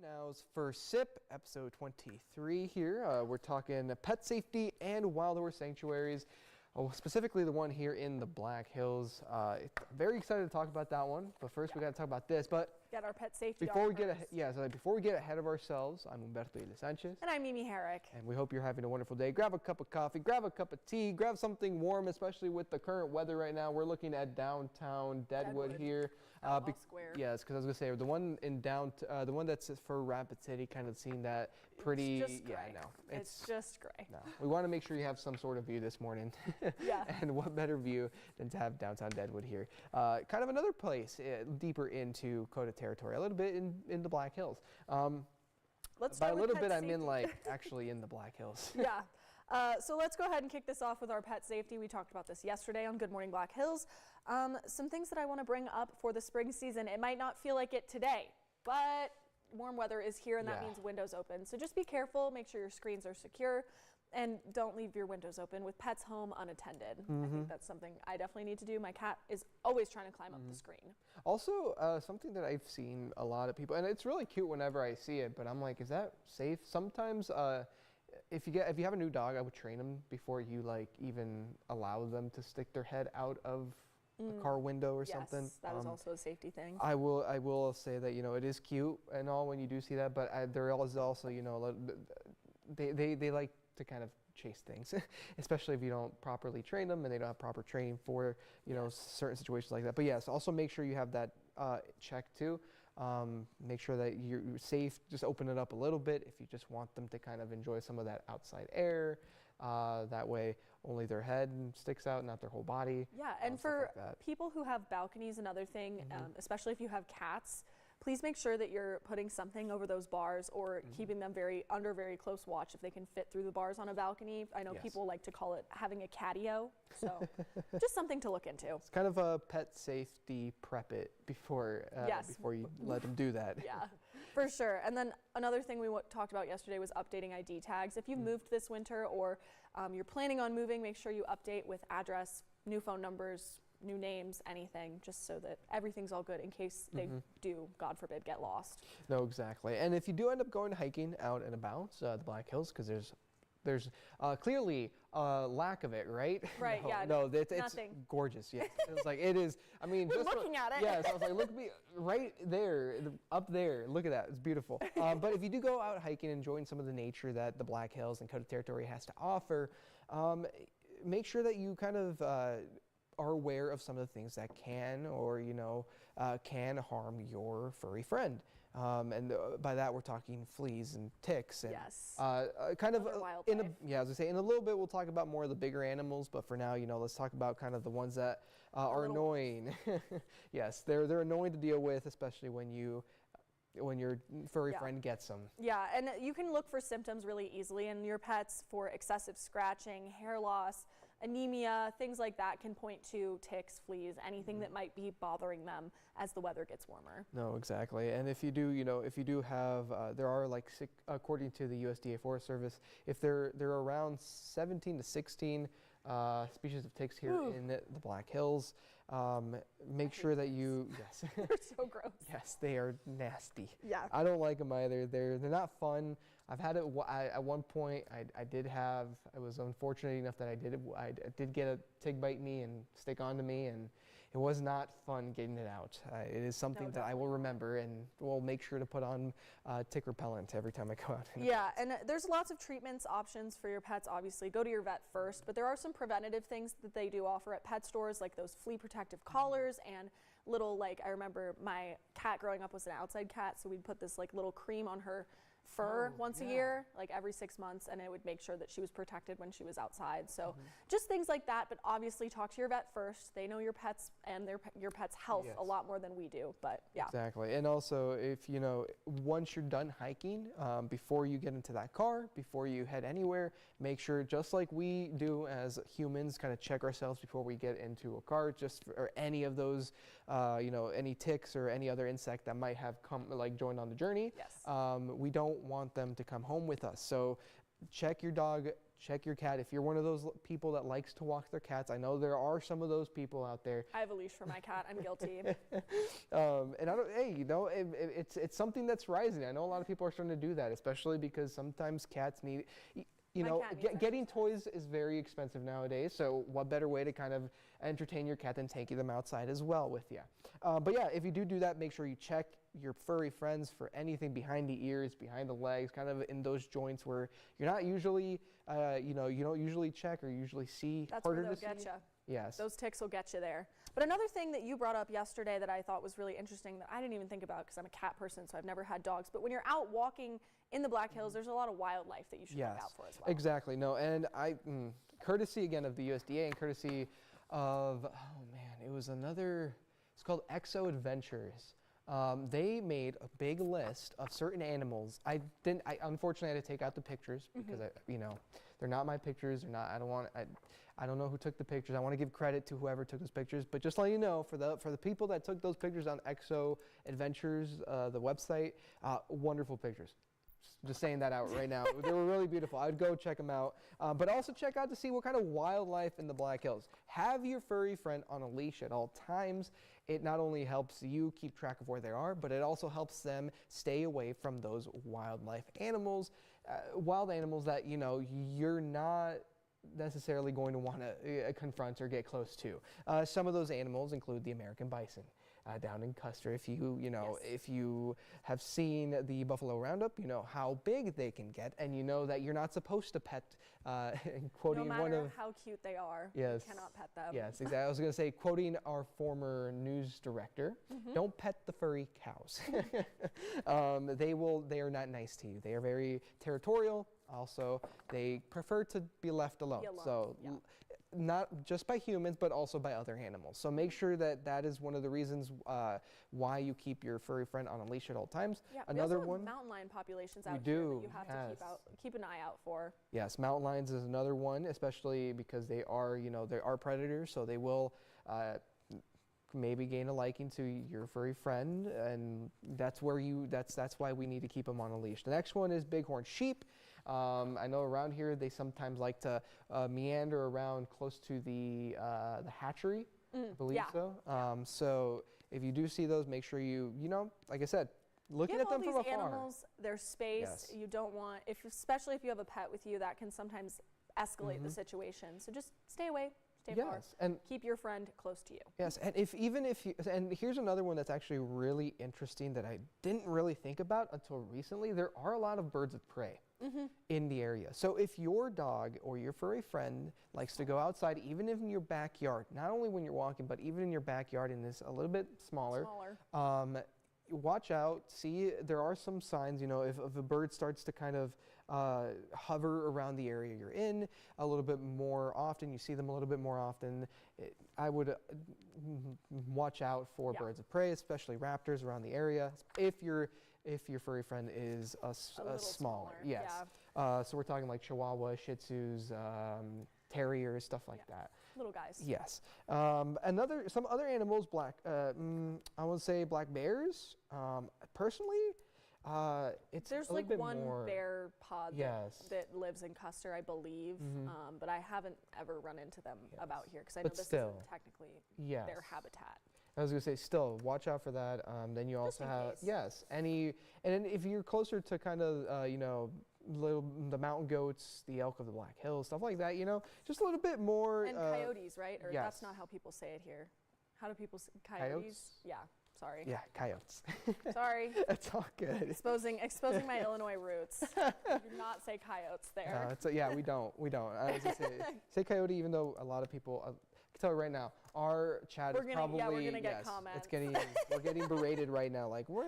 Now's First Sip, episode 23 here. We're talking pet safety and wild horse sanctuaries, specifically the one here in the Black Hills. Very excited to talk about that one, but first we got to talk about this. But get our pet safety before we first. before we get ahead of ourselves, I'm Humberto Sanchez. And I'm Mimi Herrick. And we hope you're having a wonderful day. Grab a cup of coffee, grab a cup of tea, grab something warm, especially with the current weather right now. We're looking at downtown Deadwood here. Square. Yes, because I was gonna say the one in the one that's for Rapid City, kind of seeing that pretty. It's just gray. Yeah, I know. It's just gray. No, we want to make sure you have some sort of view this morning. Yeah. And what better view than to have downtown Deadwood here? Kind of another place deeper into KOTA territory, a little bit in the Black Hills. Let's by start a with little pet bit, I safety. mean like actually in the Black Hills. Yeah. So let's go ahead and kick this off with our pet safety. We talked about this yesterday on Good Morning Black Hills. Some things that I want to bring up for the spring season. It might not feel like it today, but warm weather is here, and that means windows open. So just be careful. Make sure your screens are secure. And don't leave your windows open with pets home unattended. Mm-hmm. I think that's something I definitely need to do. My cat is always trying to climb up the screen. Also, something that I've seen a lot of people, and it's really cute whenever I see it, but I'm like, is that safe? Sometimes, if you have a new dog, I would train them before you like even allow them to stick their head out of a car window or something. Yes, that is also a safety thing. I will say that it is cute and all when you do see that, but there is also they like to kind of chase things, especially if you don't properly train them and they don't have proper training for certain situations like that. But yes, also make sure you have that check too. Make sure that you're safe. Just open it up a little bit if you just want them to kind of enjoy some of that outside air. That way only their head sticks out, not their whole body. Yeah, and for people who have balconies, another thing, especially if you have cats, please make sure that you're putting something over those bars or keeping them under very close watch if they can fit through the bars on a balcony. I know people like to call it having a catio, so just something to look into. It's kind of a pet safety prep it before you let them do that. Yeah, for sure. And then another thing we talked about yesterday was updating ID tags. If you've moved this winter or you're planning on moving, make sure you update with address, new phone numbers, new names, anything, just so that everything's all good in case they do, God forbid, get lost. No, exactly. And if you do end up going hiking out and about the Black Hills, because there's clearly a lack of it, right? Right. No, yeah. No, it's nothing. Gorgeous. Yes, it's like it is. I mean, we're looking at it. Yes, I was like, look me right there, up there. Look at that. It's beautiful. But if you do go out hiking, enjoying some of the nature that the Black Hills and KOTA territory has to offer, make sure that you kind of are aware of some of the things that can harm your furry friend. And by that we're talking fleas and ticks and kind of in a little bit we'll talk about more of the bigger animals, but for now, let's talk about kind of the ones that are annoying. Yes, they're annoying to deal with, especially when your furry friend gets them. Yeah, and you can look for symptoms really easily in your pets for excessive scratching, hair loss, anemia, things like that can point to ticks, fleas, anything that might be bothering them as the weather gets warmer. No, exactly. And if you do have, there are like, according to the USDA Forest Service, if there are around 17 to 16 species of ticks here in the Black Hills. Make sure that you, they're so gross. Yes, they are nasty. Yeah. I don't like them either. They're not fun. I've had it at one point. I was unfortunate enough that I did get a tick bite me and stick onto me, and it was not fun getting it out. It is something that I will remember and will make sure to put on tick repellent every time I go out. Yeah, and there's lots of treatments options for your pets. Obviously, go to your vet first, but there are some preventative things that they do offer at pet stores, like those flea protective collars and little, I remember my cat growing up was an outside cat, so we'd put this little cream on her fur once a year, every 6 months, and it would make sure that she was protected when she was outside. So just things like that, but obviously talk to your vet first. They know your pets and your pet's health a lot more than we do, but yeah. Exactly. And also, if once you're done hiking, before you get into that car, before you head anywhere, make sure, just like we do as humans, kind of check ourselves before we get into a car, or any of those, any ticks or any other insect that might have joined on the journey. Yes. We don't want them to come home with us. So check your dog check your cat. If you're one of those people that likes to walk their cats, I know there are some of those people out there. I have a leash for my cat. I'm guilty. And I don't, hey, you know, it's something that's rising. I know a lot of people are starting to do that, especially because sometimes cats need, you My know, cat needs getting exercise. toys is very expensive nowadays. So what better way to kind of entertain your cat than taking them outside as well with you? But yeah, if you do that, make sure you check your furry friends for anything behind the ears, behind the legs, kind of in those joints where you're not usually, you know, you don't usually check or usually see. That's harder where to they'll get see. you. Yes. Those ticks will get you there. But another thing that you brought up yesterday that I thought was really interesting that I didn't even think about because I'm a cat person, so I've never had dogs. But when you're out walking in the Black Hills, there's a lot of wildlife that you should look out for as well. Exactly. No, and courtesy again of the USDA and courtesy of, oh man, it was another, it's called Exo Adventures. They made a big list of certain animals. I unfortunately had to take out the pictures because you know, they're not my pictures. They're not. I don't know who took the pictures. I want to give credit to whoever took those pictures. But just letting you know, for the people that took those pictures on Exo Adventures, the website, wonderful pictures. Just saying that out right now. They were really beautiful. I'd go check them out. But also check out to see what kind of wildlife in the Black Hills. Have your furry friend on a leash at all times. It not only helps you keep track of where they are, but it also helps them stay away from those wildlife animals, wild animals that, you know, you're not necessarily going to want to confront or get close to. Some of those animals include the American bison. Down in Custer, if you have seen the Buffalo Roundup, you know how big they can get, and you know that you're not supposed to pet. Quoting no matter one of how cute they are, yes, you cannot pet them. Yes, exactly. I was going to say, quoting our former news director, don't pet the furry cows. They are not nice to you. They are very territorial. Also, they prefer to be left alone. So. Yeah. Not just by humans, but also by other animals. So make sure that is one of the reasons why you keep your furry friend on a leash at all times. Yeah, Another we also one. have mountain lion populations out We here do, that you have to keep an eye out for. Yes, mountain lions is another one, especially because they are, you know, they are predators, so they will maybe gain a liking to your furry friend, and that's why we need to keep them on a leash. The next one is bighorn sheep. I know around here they sometimes like to meander around close to the hatchery, I believe so. So if you do see those, make sure you know, like I said, looking at them from afar. Give all these animals their space. Yes. You don't want, especially if you have a pet with you, that can sometimes escalate the situation. So just stay away. Stay far. And keep your friend close to you. Yes, and and here's another one that's actually really interesting that I didn't really think about until recently. There are a lot of birds of prey in the area. So if your dog or your furry friend likes to go outside, even in your backyard, not only when you're walking, but even in your backyard and is a little bit smaller. Watch out. See, there are some signs, you know, if a bird starts to kind of hover around the area you're in a little bit more often, you see them a little bit more often, I would watch out for birds of prey, especially raptors around the area. If your furry friend is a smaller. Yes. Yeah. So we're talking like Chihuahua, Shih Tzus, terriers, stuff like that. Little guys. Yes. Some other animals, I would say black bears. Personally, there's like one bear pod that lives in Custer, I believe, but I haven't ever run into them about here because I know this isn't technically their habitat. I was going to say, still, watch out for that. Then you also have, and then if you're closer to kind of, you know, the mountain goats, the elk of the Black Hills, stuff like that, you know, just a little bit more. And coyotes, right? Or that's not how people say it here. How do people say coyotes? Yeah, sorry. Yeah, coyotes. Sorry. It's all good. Exposing my Illinois roots. We do not say coyotes there. We don't. I was going to say coyote, even though a lot of people, I can tell you right now, our chat is probably, we're gonna get comments. We're getting berated right now. Like we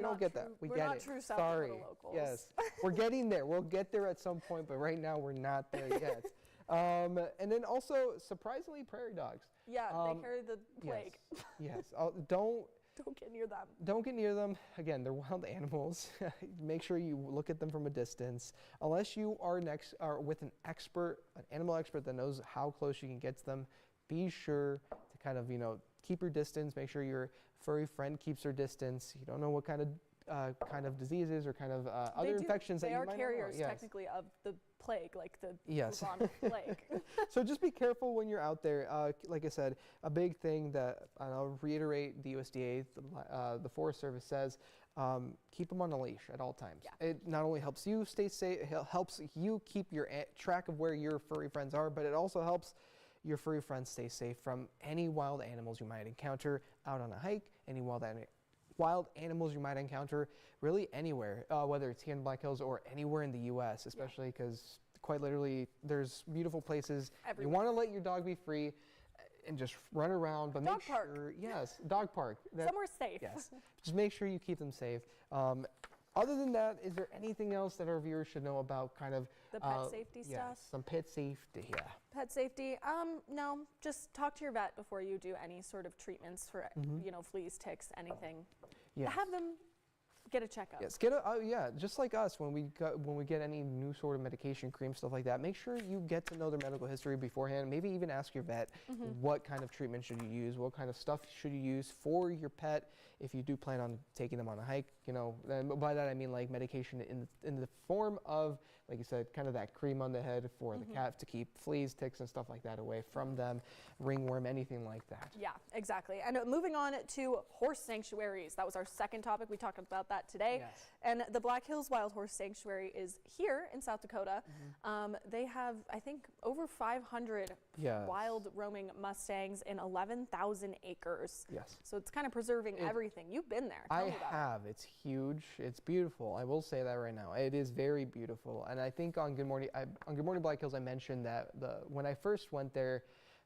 don't get that. We we're get not it. True South Sorry. Dakota locals. Yes, we're getting there. We'll get there at some point, but right now we're not there yet. And then also, surprisingly, prairie dogs. Yeah, they carry the plague. Yes. Don't get near them. Don't get near them. Again, they're wild animals. Make sure you look at them from a distance. Unless you are with an animal expert that knows how close you can get to them, be sure to kind of, you know, keep your distance. Make sure your furry friend keeps her distance. You don't know what kind of kind of diseases or kind of other They do. infections that They you are might carriers not know. Yes. technically of the plague, like the Yes. bubonic plague. So just be careful when you're out there. Like I said, a big thing that, and I'll reiterate, the USDA, the Forest Service says, keep them on a leash at all times. Yeah. It not only helps you stay safe, it helps you keep your track of where your furry friends are, but it also helps your furry friends stay safe from any wild animals you might encounter out on a hike, any wild animals you might encounter really anywhere, whether it's here in Black Hills or anywhere in the U.S., especially because quite literally there's beautiful places. Everywhere. You want to let your dog be free and just run around, but Dog make park. sure, yes, dog park. Somewhere safe. Yes, just make sure you keep them safe. Other than that, is there anything else that our viewers should know about kind of The pet safety yes, stuff? some pet safety, yeah. Pet safety, no, just talk to your vet before you do any sort of treatments for, fleas, ticks, anything. Yes. Have them get a checkup. Yes, just like us, when we get any new sort of medication, cream, stuff like that, make sure you get to know their medical history beforehand. Maybe even ask your vet what kind of treatment should you use, what kind of stuff should you use for your pet if you do plan on taking them on a hike. And by that I mean like medication in the form of, like you said, kind of that cream on the head for the cat to keep fleas, ticks, and stuff like that away from them, ringworm, anything like that. Yeah, exactly. And moving on to horse sanctuaries. That was our second topic. We talked about that today. Yes. And the Black Hills Wild Horse Sanctuary is here in South Dakota. They have, I think, over 500 Yes. wild roaming Mustangs in 11,000 acres. Yes. So it's kind of preserving everything. You've been there. Tell I me about have. It's huge. It's beautiful. I will say that right now. It is very beautiful. And I think on Good Morning Black Hills, I mentioned that when I first went there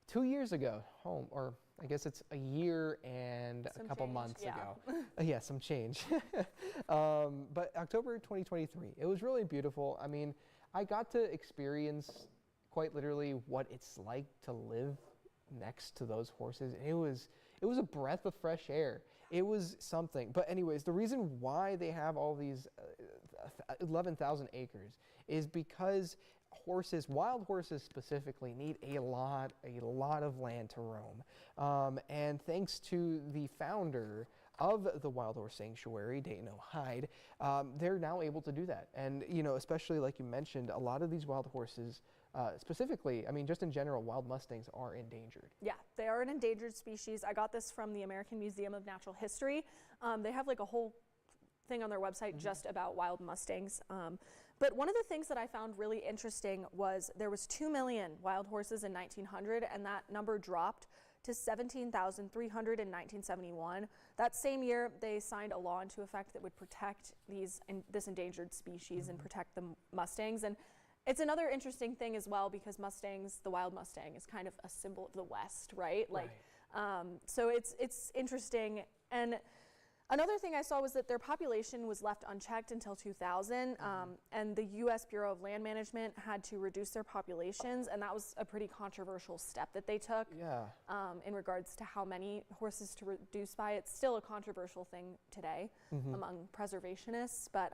2 years ago, or I guess it's a year and Some a couple change, months yeah. ago. Yeah, some change. But October 2023, it was really beautiful. I mean, I got to experience quite literally what it's like to live next to those horses. It was a breath of fresh air. It was something. But anyways, the reason why they have all these 11,000 acres is because wild horses specifically, need a lot of land to roam. And thanks to the founder of the Wild Horse Sanctuary, Dayton Hyde, they're now able to do that. And especially like you mentioned, a lot of these wild horses, specifically, I mean, just in general, wild Mustangs are endangered. Yeah, they are an endangered species. I got this from the American Museum of Natural History. They have like a whole thing on their website just about wild Mustangs. But one of the things that I found really interesting was there was 2 million wild horses in 1900, and that number dropped to 17,300 in 1971. That same year, they signed a law into effect that would protect this endangered species and protect the Mustangs. And it's another interesting thing as well, because Mustangs, the wild Mustang, is kind of a symbol of the West, right? So it's interesting. And another thing I saw was that their population was left unchecked until 2000, and the U.S. Bureau of Land Management had to reduce their populations, and that was a pretty controversial step that they took. Yeah. In regards to how many horses to reduce by. It's still a controversial thing today among preservationists, but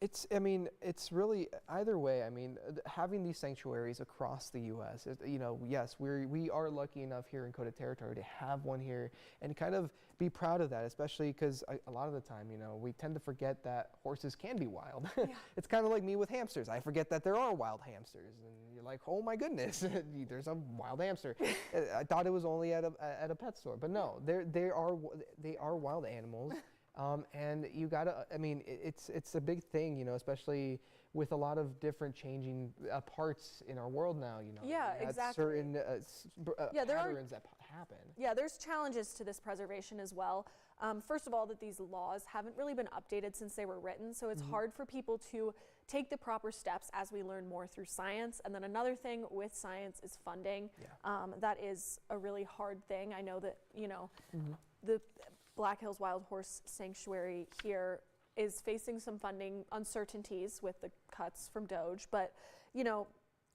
it's really either way. I mean, having these sanctuaries across the U.S., yes, we are lucky enough here in KOTA territory to have one here and kind of be proud of that, especially because a lot of the time, we tend to forget that horses can be wild. Yeah. It's kind of like me with hamsters. I forget that there are wild hamsters, and you're like, oh my goodness, there's a wild hamster. I thought it was only at a pet store, but no, they are wild animals. And you gotta, I mean, it's a big thing, especially with a lot of different changing parts in our world now, Yeah, You had exactly. certain patterns that happen. Yeah, there's challenges to this preservation as well. First of all, that these laws haven't really been updated since they were written, so it's hard for people to take the proper steps as we learn more through science. And then another thing with science is funding. Yeah. That is a really hard thing. I know that, the Black Hills Wild Horse Sanctuary here is facing some funding uncertainties with the cuts from DOJ, but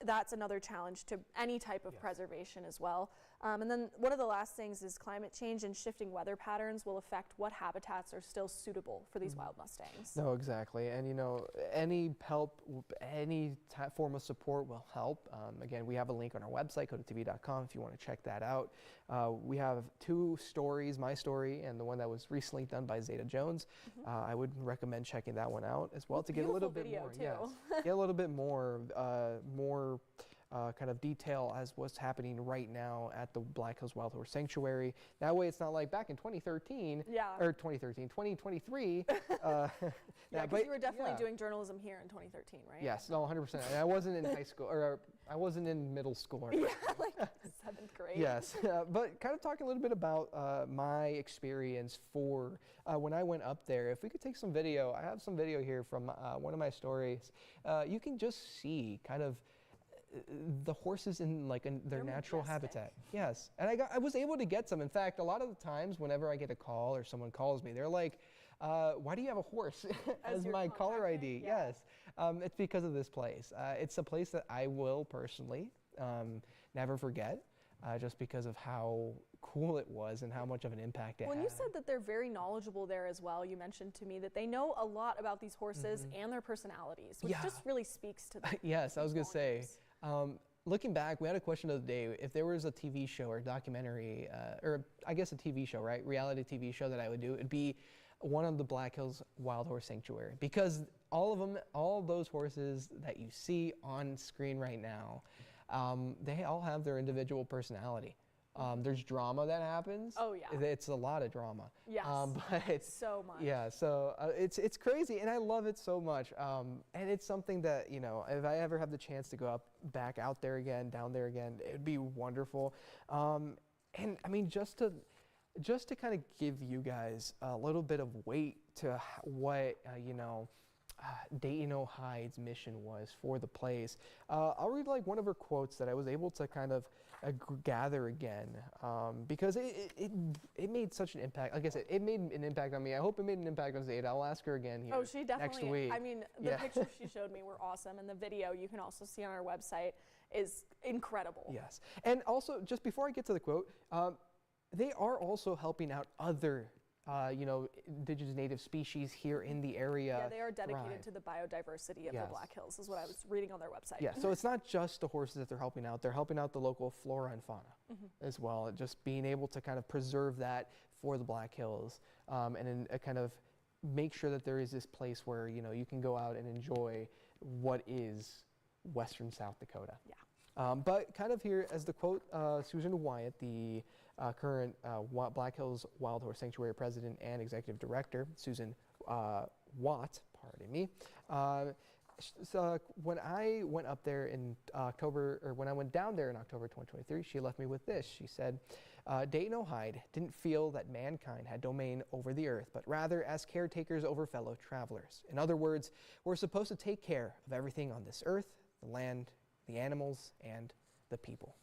that's another challenge to any type of preservation as well. And then one of the last things is climate change and shifting weather patterns will affect what habitats are still suitable for these wild mustangs. No, exactly. And, you know, any help, any form of support will help. Again, we have a link on our website, kotatv.com, if you want to check that out. We have 2 stories, my story and the one that was recently done by Zeta Jones. I would recommend checking that one out as well to get a little bit more. Too. Yes, get a little bit more, kind of detail as what's happening right now at the Black Hills Wild Horse Sanctuary. That way it's not like back in 2013, or 2023. Yeah, because you were definitely doing journalism here in 2013, right? Yes, no, 100%. And I wasn't in high school, or I wasn't in middle school. Or yeah, like 7th grade. Yes, but kind of talking a little bit about my experience for when I went up there. If we could take some video, I have some video here from one of my stories. You can just see kind of the horses in their natural habitat. Yes, and I was able to get some. In fact, a lot of the times whenever I get a call or someone calls me, they're like, why do you have a horse as my caller ID? Yeah. Yes, it's because of this place. It's a place that I will personally never forget, just because of how cool it was and how much of an impact it had. When you said that they're very knowledgeable there as well, you mentioned to me that they know a lot about these horses and their personalities, which just really speaks to them. Yes, I was going to say. Looking back, we had a question of the day. If there was a TV show or documentary, or I guess a TV show, right? Reality TV show that I would do, it'd be one of the Black Hills Wild Horse Sanctuary. Because all of them, all of those horses that you see on screen right now, they all have their individual personality. There's drama that happens. Oh yeah. It's a lot of drama. Yes. But it's so much. Yeah. So it's crazy, and I love it so much. And it's something that, you know, if I ever have the chance to go back out there again, down there again, it'd be wonderful. And I mean, just to kind of give you guys a little bit of weight to what Dayton Hyde's mission was for the place. I'll read like one of her quotes that I was able to kind of gather again, because it made such an impact. Like I said, it made an impact on me. I hope it made an impact on Zeta. I'll ask her again here. Oh, she definitely. Next week. I mean, the pictures she showed me were awesome, and the video you can also see on our website is incredible. Yes, and also just before I get to the quote, they are also helping out other indigenous native species here in the area. Yeah, they are dedicated to the biodiversity of the Black Hills, is what I was reading on their website. Yeah, so it's not just the horses that they're helping out the local flora and fauna as well, and just being able to kind of preserve that for the Black Hills, and then kind of make sure that there is this place where, you know, you can go out and enjoy what is Western South Dakota. Yeah. But kind of here as the quote, Susan Wyatt, the current Black Hills Wild Horse Sanctuary President and Executive Director, Susan Watt, pardon me. So when I went up there in October, or when I went down there in October 2023, she left me with this. She said, Dayton Hyde didn't feel that mankind had domain over the earth, but rather as caretakers over fellow travelers. In other words, we're supposed to take care of everything on this earth, the land, the animals, and the people.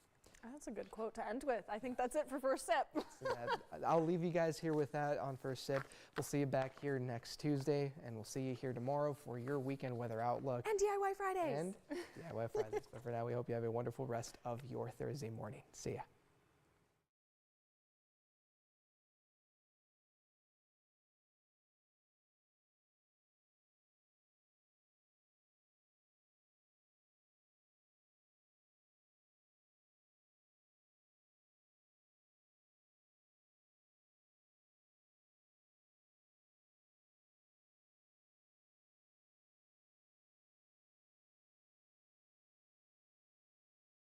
That's a good quote to end with. I think that's it for First Sip. So I'll leave you guys here with that on First Sip. We'll see you back here next Tuesday, and we'll see you here tomorrow for your weekend weather outlook. And DIY Fridays. And DIY Fridays. But for now, we hope you have a wonderful rest of your Thursday morning. See ya.